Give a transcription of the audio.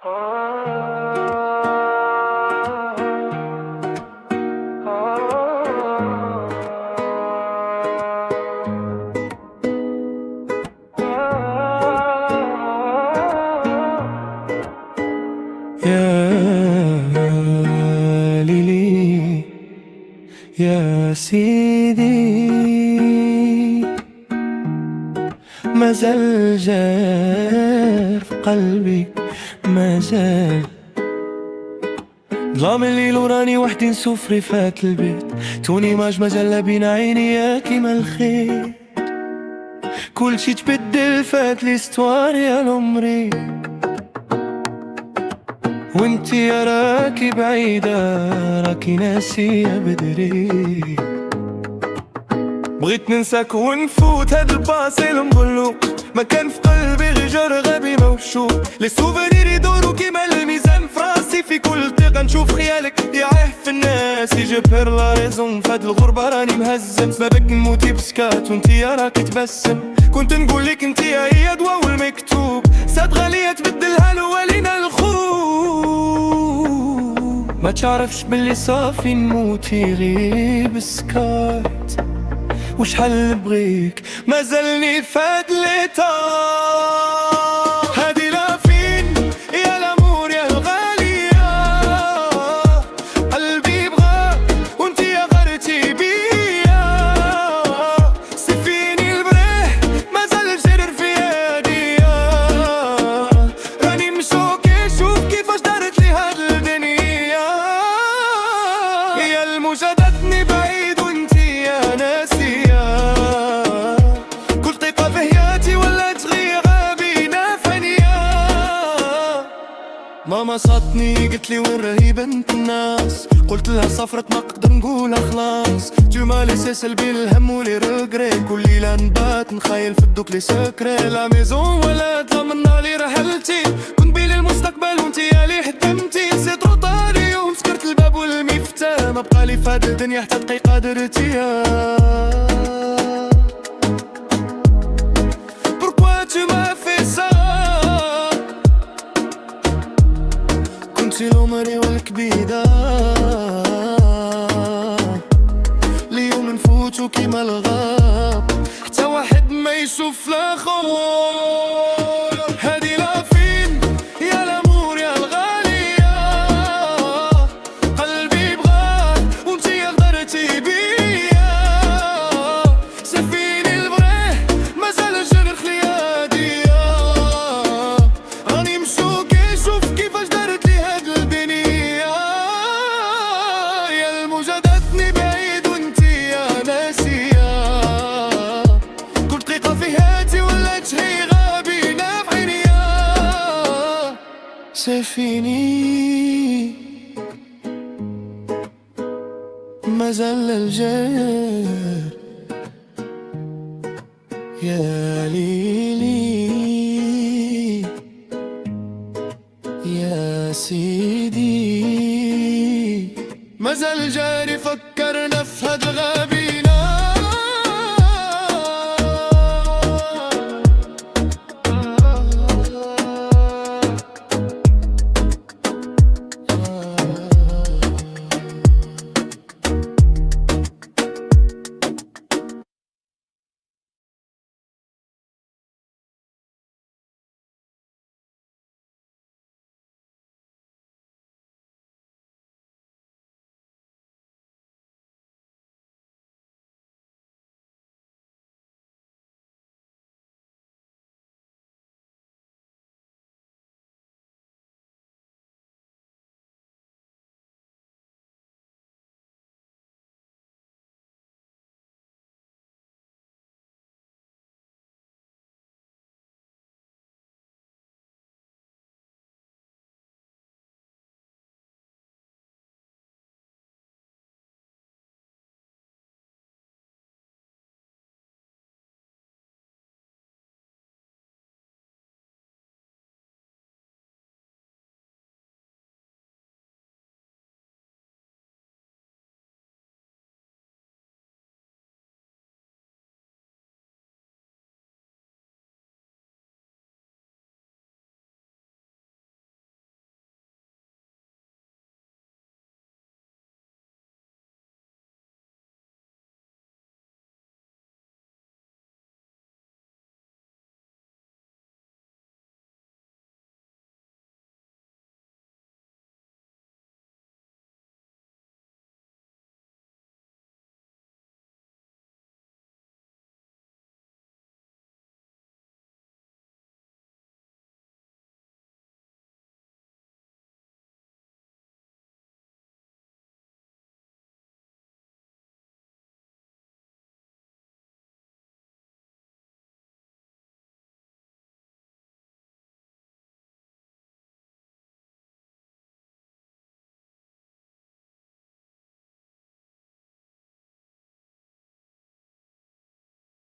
يا ليلي يا سيدي، ما زال جار في قلبي، ما زال ظلام الليل وراني وحدي نسوف رفات البيت، توني ماج مجلة بين عيني يا كيما الخير، كل شي تبدل فات ليستوار يا العمري، وانتي يا راكي بعيدة راكي ناسية بدري، بغيت ننساك ونفوت هاد الباسي المغلوق، ما كان في قلبي غير جار غبي موشوق، لي سوفونير يدورو كيما الميزان فراسي، في كل دقيقة نشوف خيالك يعيح في الناس، يجي بير لا ريزون فهاد الغربة راني مهزم، بابك نموتي بسكات وانتي يا راكي تبسم، كنت نقولك انتي هي دوا والمكتوب، ساد غالية تبدلها لوالينا الخوف، ما تعرفش باللي صافي نموتي غير بسكات، وشحال بغيك مازالني فهاد ليطار، هادي لا فين يا لامور يا الغالية، قلبي بغاك وانتي يا غرتي بيا، سفيني البريح مازال جرر في يديا، راني مشوكي شوف كيفاش دارت لي هاد الدنيا، يا الموجة داتني بعيد وانتي يا ناسي، ماما صاتني قلتلي وين راهي بنت الناس، قلت لها صفرت ما نقدر نقولها خلاص، تو ما ليسي سلبي الهم ولي روغري، كل ليلة نبات نخايل في الدوك لي سكري، لا ميزون ولا ضمنا لي رحلتي، كنت بيلي المستقبل وانتي يا لي هدمتي، نسيت روطاري ومسكرت الباب والمفتاح، ما بقالي في هاد الدنيا حتى دقيقة درتيها، pourquoi tu m'as fait ça، كنتي العمري والكبيدة، اليوم نفوتو كيما الغاب، حتى واحد ما يشوف لاخر، هادي لا فين يا لامور يا الغالية، قلبي بغاك وانتي يا غدرتي بيا، سفيني البريح مازال الجرح لياديا، راني مشوكي شوف كيفاش دارت لي هاد الدنيا، يا الموجة داتني بعيد وانتي يا ناسية، كل دقيقة في هاتي ولات هي غابينا في عينيا، سفيني مازال الجار يا ليلي يا سيدي، مازال جاري فكرنا في هاد الغابة.